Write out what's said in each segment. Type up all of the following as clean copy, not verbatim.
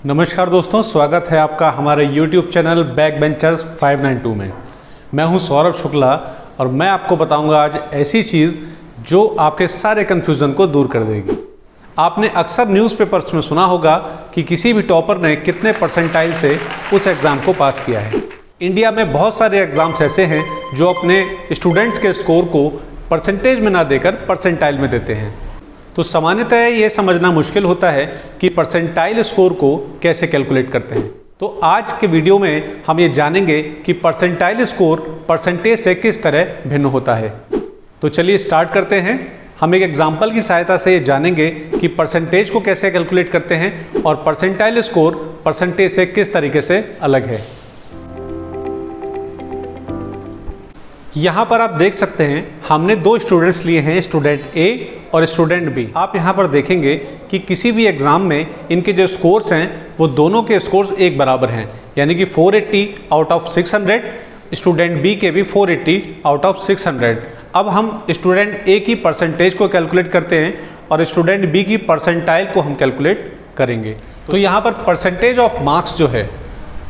नमस्कार दोस्तों, स्वागत है आपका हमारे YouTube चैनल बैक बेंचर्स 592 में। मैं हूं सौरभ शुक्ला और मैं आपको बताऊंगा आज ऐसी चीज़ जो आपके सारे कन्फ्यूज़न को दूर कर देगी। आपने अक्सर न्यूज़पेपर्स में सुना होगा कि किसी भी टॉपर ने कितने परसेंटाइल से उस एग्ज़ाम को पास किया है। इंडिया में बहुत सारे एग्ज़ाम्स ऐसे हैं जो अपने स्टूडेंट्स के स्कोर को परसेंटेज में ना देकर परसेंटाइल में देते हैं। तो सामान्यतः ये समझना मुश्किल होता है कि परसेंटाइल स्कोर को कैसे कैलकुलेट करते हैं। तो आज के वीडियो में हम ये जानेंगे कि परसेंटाइल स्कोर परसेंटेज से किस तरह भिन्न होता है। तो चलिए स्टार्ट करते हैं। हम एक एग्जांपल की सहायता से ये जानेंगे कि परसेंटेज को कैसे कैलकुलेट करते हैं और परसेंटाइल स्कोर परसेंटेज से किस तरीके से अलग है। यहाँ पर आप देख सकते हैं हमने दो स्टूडेंट्स लिए हैं, स्टूडेंट ए और स्टूडेंट बी। आप यहाँ पर देखेंगे कि किसी भी एग्ज़ाम में इनके जो स्कोर्स हैं वो दोनों के स्कोर्स एक बराबर हैं, यानी कि 480 आउट ऑफ 600, स्टूडेंट बी के भी 480 आउट ऑफ 600। अब हम स्टूडेंट ए की परसेंटेज को कैलकुलेट करते हैं और स्टूडेंट बी की परसेंटाइल को हम कैलकुलेट करेंगे। तो यहाँ पर परसेंटेज ऑफ मार्क्स जो है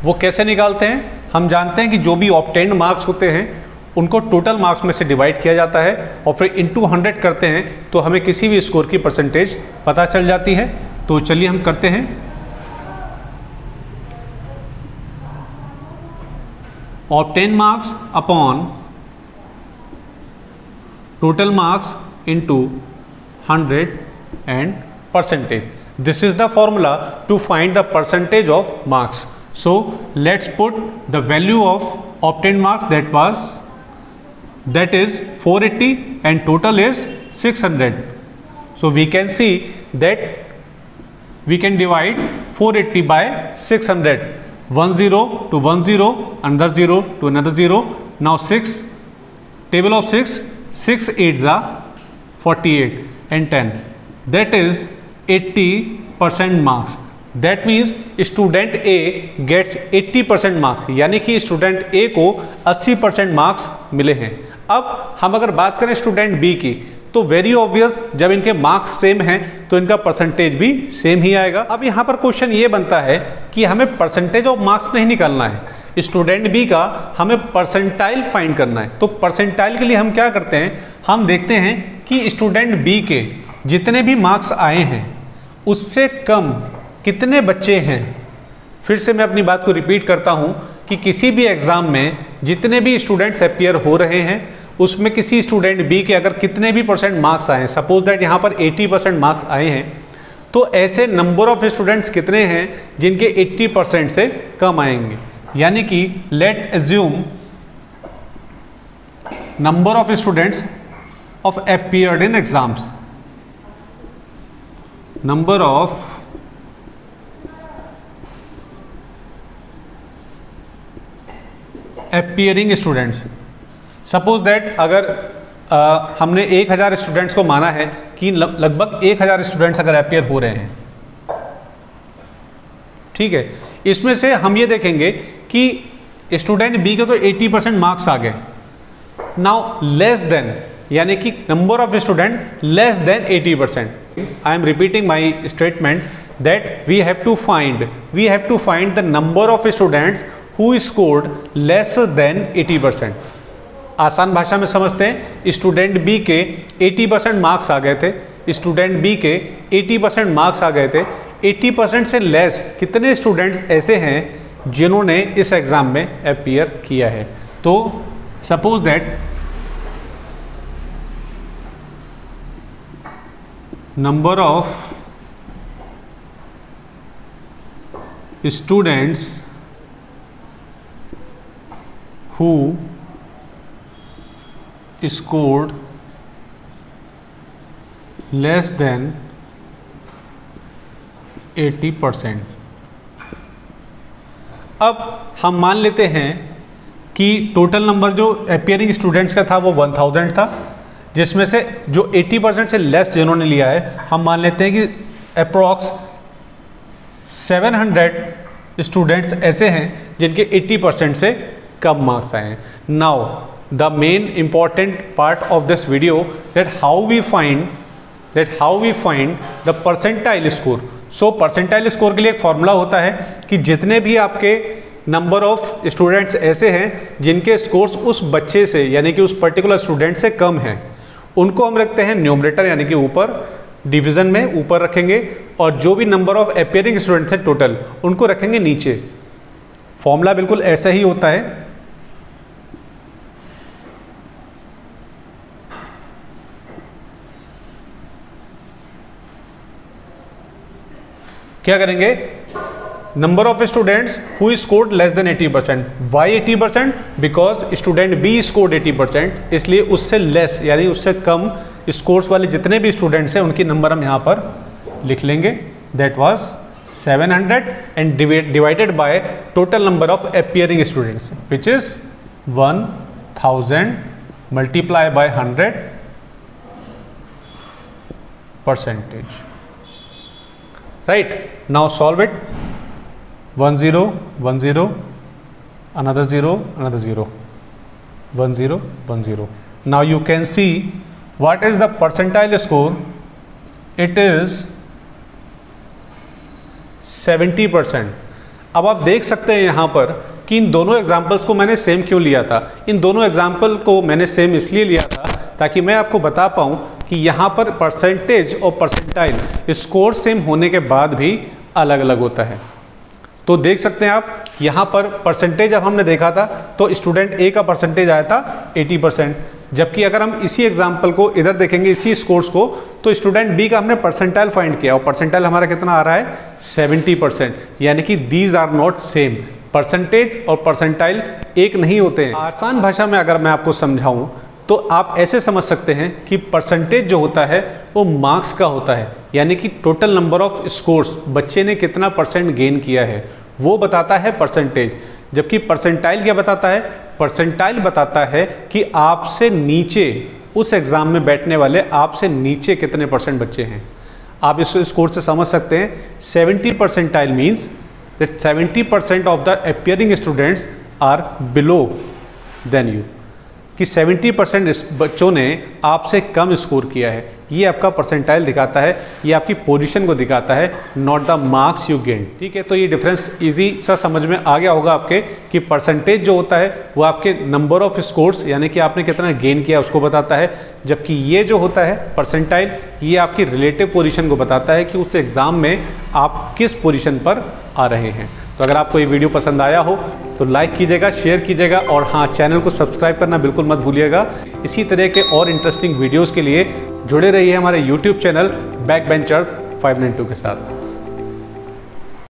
वो कैसे निकालते हैं। हम जानते हैं कि जो भी ऑब्टेन्ड मार्क्स होते हैं उनको टोटल मार्क्स में से डिवाइड किया जाता है और फिर इनटू 100 करते हैं तो हमें किसी भी स्कोर की परसेंटेज पता चल जाती है। तो चलिए हम करते हैं। Obtain marks upon total marks into 100 and percentage. This is the formula to find the percentage of marks. So let's put the value of obtain marks that is 480 and total is 600. So we can see that we can divide 480 by 600. 1 0 to 1 0, another 0 to another 0. Now 6, table of 6, 6 8s are 48 and 10. That is 80% marks. That means student A gets 80% marks, यानी कि student A को 80% marks मिले हैं। अब हम अगर बात करें स्टूडेंट बी की तो वेरी ऑब्वियस, जब इनके मार्क्स सेम हैं तो इनका परसेंटेज भी सेम ही आएगा। अब यहाँ पर क्वेश्चन ये बनता है कि हमें परसेंटेज ऑफ मार्क्स नहीं निकालना है, स्टूडेंट बी का हमें परसेंटाइल फाइंड करना है। तो परसेंटाइल के लिए हम क्या करते हैं, हम देखते हैं कि स्टूडेंट बी के जितने भी मार्क्स आए हैं उससे कम कितने बच्चे हैं। फिर से मैं अपनी बात को रिपीट करता हूँ कि किसी भी एग्ज़ाम में जितने भी स्टूडेंट्स अपीयर हो रहे हैं उसमें किसी स्टूडेंट बी के अगर कितने भी परसेंट मार्क्स आए हैं, सपोज दैट यहाँ पर 80% मार्क्स आए हैं, तो ऐसे नंबर ऑफ स्टूडेंट्स कितने हैं जिनके 80% से कम आएंगे। यानी कि late assume number of students of appeared in exams, number of appearing students. Suppose that अगर हमने 1000 स्टूडेंट्स को माना है कि लगभग 1000 स्टूडेंट्स अगर अपीयर हो रहे हैं, ठीक है, इसमें से हम ये देखेंगे कि स्टूडेंट बी के तो 80% मार्क्स आ गए। नाउ लेस देन, यानी कि number of student less than 80%। I am repeating my statement that we have to find the number of students who scored less than 80%। आसान भाषा में समझते हैं, स्टूडेंट बी के 80% मार्क्स आ गए थे, स्टूडेंट बी के 80% मार्क्स आ गए थे। 80% से लेस कितने स्टूडेंट्स ऐसे हैं जिन्होंने इस एग्ज़ाम में अपीयर किया है। तो suppose that number of students who scored less than 80%। अब हम मान लेते हैं कि टोटल नंबर जो अपीयरिंग स्टूडेंट्स का था वो 1000 था, जिसमें से जो 80% से लेस जिन्होंने लिया है हम मान लेते हैं कि अप्रॉक्स 700 स्टूडेंट्स ऐसे हैं जिनके 80% से कम मार्क्स आए हैं। Now the main important part of this video, that how we find the percentile score. So percentile score के लिए एक फॉर्मूला होता है कि जितने भी आपके नंबर ऑफ स्टूडेंट्स ऐसे हैं जिनके स्कोर्स उस बच्चे से यानी कि उस पर्टिकुलर स्टूडेंट से कम हैं, उनको हम रखते हैं न्यूमरेटर यानी कि ऊपर, डिवीजन में ऊपर रखेंगे, और जो भी नंबर ऑफ अपीयरिंग स्टूडेंट्स हैं टोटल उनको रखेंगे नीचे। फॉर्मूला बिल्कुल ऐसा ही होता है। क्या करेंगे, number of students who scored less than 80%। Why 80%? Because student B scored 80%, इसलिए उससे लेस यानी उससे कम स्कोर्स वाले जितने भी स्टूडेंट्स हैं उनकी नंबर हम यहाँ पर लिख लेंगे। That was 700 and divided by total number of appearing students which is 1000 multiply by 100 percentage. Right, now solve it. 1 0 1 0 another 0 another 0 1 0 1 0. Now you can see what is the percentile score. It is 70%. अब आप देख सकते हैं यहाँ पर कि इन दोनों examples को मैंने सेम क्यों लिया था। इन दोनों एग्जाम्पल को मैंने सेम इसलिए लिया था ताकि मैं आपको बता पाऊँ कि यहाँ पर परसेंटेज और परसेंटाइल स्कोर सेम होने के बाद भी अलग अलग होता है। तो देख सकते हैं आप यहाँ पर परसेंटेज अब हमने देखा था तो स्टूडेंट ए का परसेंटेज आया था 80%, जबकि अगर हम इसी एग्जाम्पल को इधर देखेंगे इसी स्कोर्स को तो स्टूडेंट बी का हमने परसेंटाइल फाइंड किया और परसेंटाइल हमारा कितना आ रहा है 70%, यानी कि these are not same. Percentage और परसेंटाइल एक नहीं होते हैं। आसान भाषा में अगर मैं आपको समझाऊं तो आप ऐसे समझ सकते हैं कि परसेंटेज जो होता है वो मार्क्स का होता है, यानी कि टोटल नंबर ऑफ स्कोर्स बच्चे ने कितना परसेंट गेन किया है वो बताता है परसेंटेज। जबकि परसेंटाइल क्या बताता है, परसेंटाइल बताता है कि आपसे नीचे उस एग्ज़ाम में बैठने वाले आपसे नीचे कितने परसेंट बच्चे हैं। आप इस स्कोर से समझ सकते हैं 70 percentile means that 70% of the appearing students are below than you, कि 70% बच्चों ने आपसे कम स्कोर किया है। ये आपका परसेंटाइल दिखाता है, ये आपकी पोजीशन को दिखाता है, not the marks you gain. ठीक है, तो ये डिफरेंस इजी सा समझ में आ गया होगा आपके कि परसेंटेज जो होता है वो आपके नंबर ऑफ स्कोर्स यानी कि आपने कितना गेन किया उसको बताता है, जबकि ये जो होता है परसेंटाइल ये आपकी रिलेटिव पोजीशन को बताता है कि उस एग्ज़ाम में आप किस पोजीशन पर आ रहे हैं। तो अगर आपको ये वीडियो पसंद आया हो तो लाइक कीजिएगा, शेयर कीजिएगा और हाँ, चैनल को सब्सक्राइब करना बिल्कुल मत भूलिएगा। इसी तरह के और इंटरेस्टिंग वीडियोस के लिए जुड़े रहिए हमारे YouTube चैनल बैकबेंचर्स 592 के साथ।